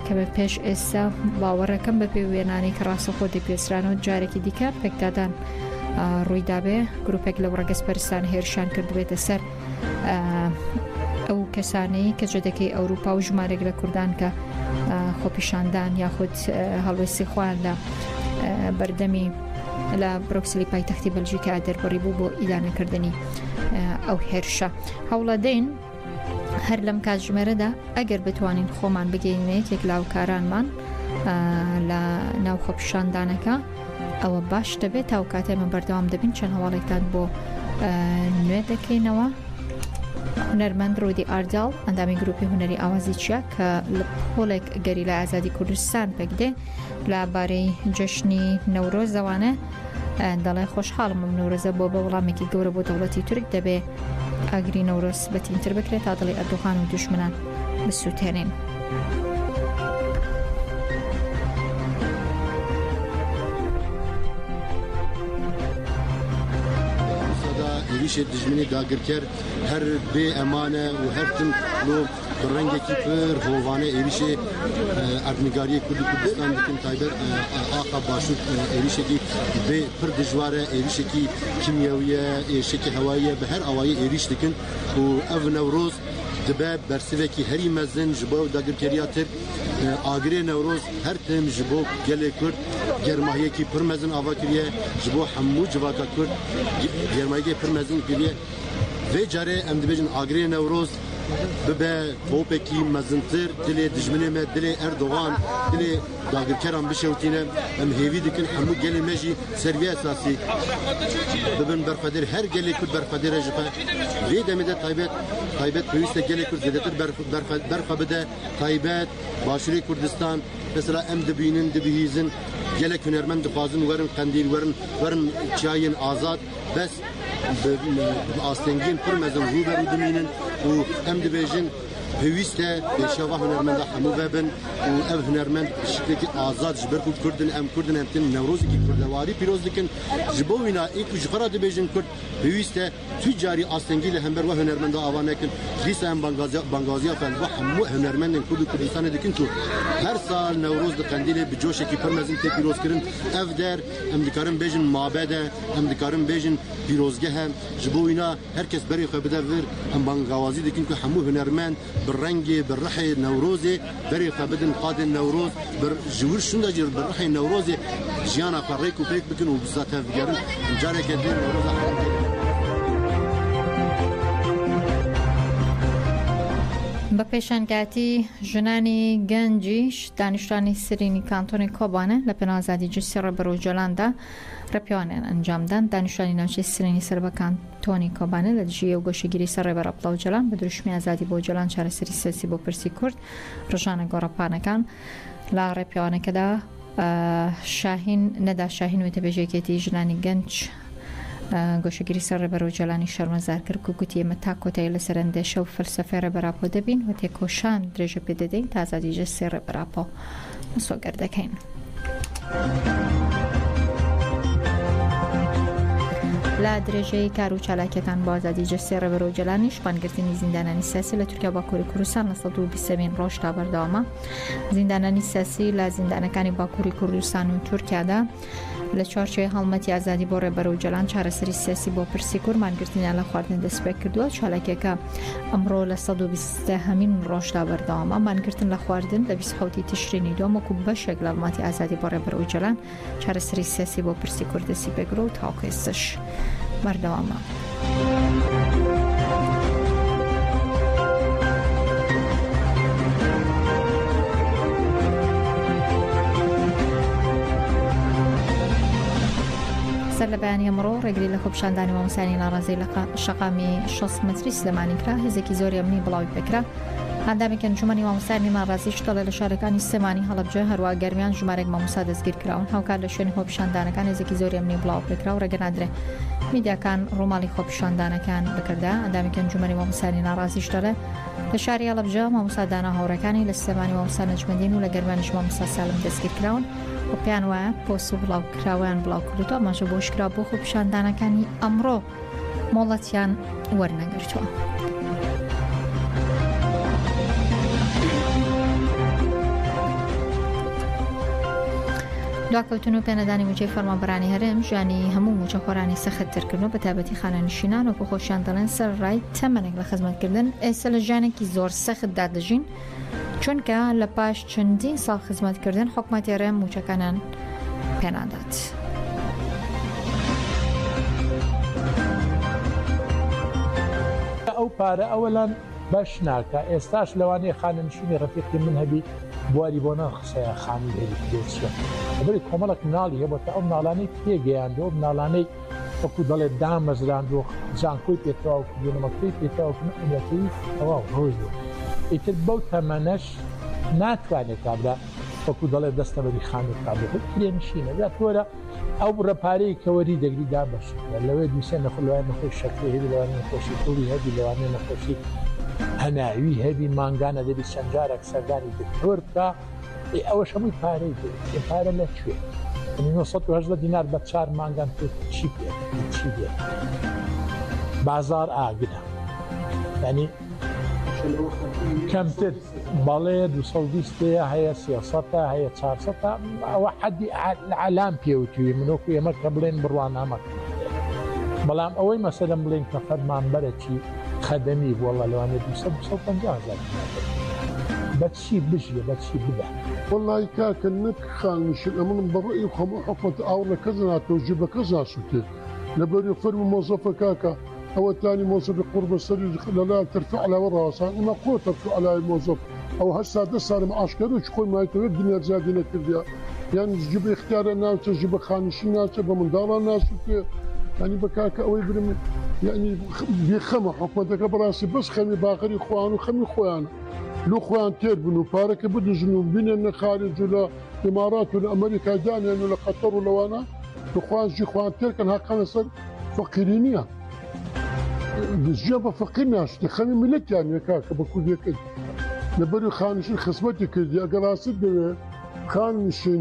کە بە پێش ئێستا باوەڕەکەم بە پێی وێنانی کە ڕاستەخۆ دەپێسرانەوە جارێکی دیکە پێکدادان ڕوویدابێ گروپێک لەو ڕەگەزپەرستان هێرشان کردبێتە سەر ئەو کەسانەی کە جێدەکەی ئەوروپا و ژمارێک لە کوردان کە خۆپیشاندان یاخود هەڵوێستی خوان لە بەردەمی لە برۆکسلی پایتەختی بەلژیکا دەربڕی بوو بۆ ئیدانەکردنی ئەو هێرشە هەوڵەدەین هەر لەم کاتژمێرەدا ئەگەر بتوانین خۆمان بگەینە یەکێک لاوکارانمان لە ناو خۆپیشاندانەکە ئەوە باش دەبێت تا و کاتێمە بەردەوام دەبین چەند هەواڵێکتان بۆ نوێ دەکەینەوە هونەرمەند ڕۆیدی ئارداڵ ئەندامی گروپی هونەری ئاوازی چیا کە لە پۆلێک گەری لە ئازادی کوردستان پێکدێ لەبارەی جەشنی نەورۆزەوانە دەڵێ خۆشحاڵم نەورۆزە بۆ بە وەڵامێکی گەورە بۆ دەوڵەتی تورک دەبێ ئاگری نەورۆز بەتینتر بکرێت تا دڵی ئەردوغان و دوژمنان بسووتێنین. هێریشێ دژمنی داگرکەر هەر بێ ئەمانە و هەرتن لۆ ڕەنگێکی پر هۆوانە هێریشێ ئەرنیگاریە کوردی کوردستان دکن تایبەت ئاقا باشوور هێریشێکی بێ پر دژوارە هێریشێکی کیمیاویە ئێشێکی هەواییە بە هەر ئەوایی هێریش دکن و ئەڤ نەورۆز دبە بەرسڤێکی هەری مەزن ji bo dagirkeriya Tirk agirê Newroz her tim ji bo gelê Kurd germahiyekî pir mezin ava kiriye ji bo hemû civaka Kurd germahiyekê pir mezin kiriye vê carê em dibêjin agirê Newroz bibe hopekî mezintir dilê dijminê me dilê Erdogan dilê dagirkeran bişewtîne em hêvî dikin hemû gelê me jî serviye esasî bibin berxwedêr her gelê Kurd berxwedêre ji xwe vê demê de taybet pêwîst e gelê Kurd zêdetir berxwe bide taybet Başûrê Kurdistan mesela em dibînin dibihîzin gelek hunermend dixwazin werin qendîl werin çiyayên azad bes astengên pir mezin rûberû dimînin û em dibêjin pêwîst e pêşeva hunermenda hemû vebin û ev hunermend şiklekî azad ji ber ku Kurdin em tin Newrozekî kurdewarî pîroz dikin ji bo wîna ê ku ji xwe re dibêjin Kurd pêwîst e tû carî astengî li hember we hunermenda ava nekin dîsa em bangaziya fel ve hemû hunermendên Kurd û Kurdistanê dikin ku her sal Newroz di Qendîlê bi coşekî pir mezin tê pîrozkirin ev der em dikarin bêjin mabede em dikarin bêjin pîrozgehe ji bo wîna herkes berê xwe bide vir em bangawazî dikin ku hemû hunermend بالرنگی بررحی نوروزی بری خبدن قادن نوروز بر جور شنده جر بررحی نوروزی جیانا قریک و پیک بکن و بزات هفگرن جاره کدی نوروز بە پێشانگاتی ژنانی گەنجیش دانیشتوانی سرینی کانتۆنی کۆبانە لە پێناوازادی جرسی ڕێبەرۆ جۆلاندا ڕێپیاوانیان ئەنجامدان دانیشتوانی ناوچەی سرینی سەر بە کانتۆنی کۆبانە لە دژیە و گۆشەگیری سەر ڕێبەر ئەپڵاو جۆلان بە دروشمی ئازادی بۆ جۆلان چارەسەری سیاسی بۆ پرسی کورد ڕۆژانە گۆڕەپانەکان لە ڕێپیاوانەکەدا شاهین نەدا شاهین وێتەبێژێکێتی ژنانی گەنج گۆشەگیری سەر ڕێبەرۆ جۆلانی شەرمەزار کرد و گوتی ئێمە تا کۆتایی لەسەر ئەندێشە و فەلسەفەی ڕێبەراپۆ دەبین و تێکۆشان درێژە پێ دەدەین تا ئازادی جەستی ڕێبەراپۆ مسۆگەر دەکەین. لا درێژەی کار و چالاکیەکان بۆ ئازادی جەستی ڕێبەرۆ جۆلانی شپانگرتنی زیندانانی سیاسی لە تورکیا باکووری کوردستان لە 120 ڕۆژ تا بەردەوامە زیندانانی سیاسی لە زیندانەکانی باکووری کوردستان و تورکیادا لە چوارچێوەی هەڵمەتی ئازادی بۆ ڕێبەرۆ جۆلان چارەسەری سیاسی بۆ پرسی کورمانگرتنیان لە خواردن دەست پێ کردووە چالاکیەکە ئەمڕۆ لە 120 ڕۆژدا بەردەوامە مانگرتن لە خواردن لە 27 تشرینی دووەم وەکو بەشێک لە هەڵمەتی ئازادی بۆ ڕێبەرۆ جۆلان چارەسەری سیاسی بۆ پرسی کورد دەستی پێگرۆ و تاوەکو ئێستاش بەردەوامە. سەر لە بەیانی ئەمڕۆ ڕێگری لە خۆپیشاندانی مامۆسانی ناڕازی لە شەقامی 6 مەتری سلێمانی کرا هێزێکی زۆری ئەمنی بڵاوی پێکرا هەندامێک ئەنجومەنی مامۆسانی ناڕازی شتەڵێ لە شارەکانی سلێمانی هەڵەبجە هەروە گەرمیان ژمارەێک مامۆستا دەستگیر کراون هاوکار لە شوێنی خۆپیشاندانەکان هێزێکی زۆری ئەمنی بڵاو پێکرا و ڕێگەنادرێ میدیاکان ڕۆماڵی خۆپیشاندانەکان بکردا ئەندامێک ئەنجومەنی مامۆسانی ناڕازی شتەڵێ لە شاری هەڵەبجە مامۆستا دانا هاوڕەکانی لە سلێمانی مامۆستا نەجمەندین و لە گەرمانیش مامۆستا سالم دەستگیر کراون و پێیان وایە پۆست و بڵاو کراویان بڵاو کردووە ماژە بۆ شکرا بۆ خۆپیشاندانەکانی ئەمڕۆ مۆڵەتیان وەرنەگرتووە. دواکەوتن و پێنەدانی موچەی فەرمانبەرانی هەرێم ژیانی هەموو موچەخۆرانی سەختترکردن بە تایبەتی خانەنشینان وەکو خۆشیان دەڵێن سەر ڕای تەمەنێک لە خزمەتکردن ئێستا لە ژیانێکی زۆر سەختدا دەژین چونکە لە پاش چەندین ساڵ خزمەتکردن حکومەتی هەرێم موچەکانان پێنادات. ئەو پارە ئەوەلان باش ناکە ئێستاش لەوانەیە خانەنشینی ڕەفیقی من هەبی بواری بۆ نەخسەیە خانی هێری پێچە بەری کۆمەڵک مناڵی هەیە بۆتە ئەو مناڵانەی پێگەیاندەوە مناڵانەی وەکو دەڵێت دامەزراندۆ جانکۆی پێتەواو کردنەوەکەی پێتاوکردنەوەی ئەوە ڕۆژ ئیتر بەو تەمەنەش ناتوانێت کابرا وەکو دەڵێت دەستە بەری خانی کابرا کرێنشینە یا تۆرە ئەو ڕەپارەی کەوەری دەگری دابەش لەوێ دووسێ نەخلوان نەخۆی شەکری هەبی لەوانێ نەخۆشی تووری هەبی لەوانێ نەخۆشی هەناوی هەبی مانگانە دەبی چەندجارێک سەردانی دکتۆر بکە ئەوەش هەمووی پارەی پارە لەکوێ 1970 دینار بە 4 مانگان چی بێت بازار ئاگرە ینی کەمتر بەڵێ 220 هەیە 300 هەیە 400 ئەوە حەدی عەلام پێوتوی منۆکو ئێمە کە بڵێن بڕوانامە بەڵام ئەوەی مەسەلەم بڵێن کە فەرمانبەرێکی خەدەمی وەڵا لەوانێ 250,000 بەچی بژێ بەچی بدە وەڵای کاکە نەک خانشن ئەمنم بەڕێی خەموو حکومەت ئاو لە کەس ناتەوە جێ بە کەس ناسووتێ لەبەری فەرمی مۆزەفە کاکە ئەوە تانی مۆزەفی قورب سەری لەلایەن تەرفیع عەلاوە ڕاوەسان ئەمە قۆ تەرفیع عەلای مۆزەف ئەو هەستا 10 ساڵم ئاشکەرەوەی خۆی مایتەوە دنیا زیادی نەکردیا یان جێبە اختیارە ناوچە جێبە خانشین ناچە بە منداڵان ناسووتێ ینی بە کاکە ئەوەی برم یعنی بێخەمە حکومەتەکە بەڕاستی بەس خەمی باقری خۆیان و خەمی خۆیانە لو خۆیان تێر بن و پارەکە بدژن و بینێن لە خارج و لە ئیمارات و لە ئەمریکا دانیان و لە قەتەر و لەوانە بخوازی خۆیان تێرکەن حەقانە سەر فەقیری نییە ژیان بە فەقیر ناشتێ خەمی میلەتیان وێ کاکە بە کوردیەکەی لەبەری خانشین خزمەتی کردی ئەگەر ڕاستت دەوێ خانشین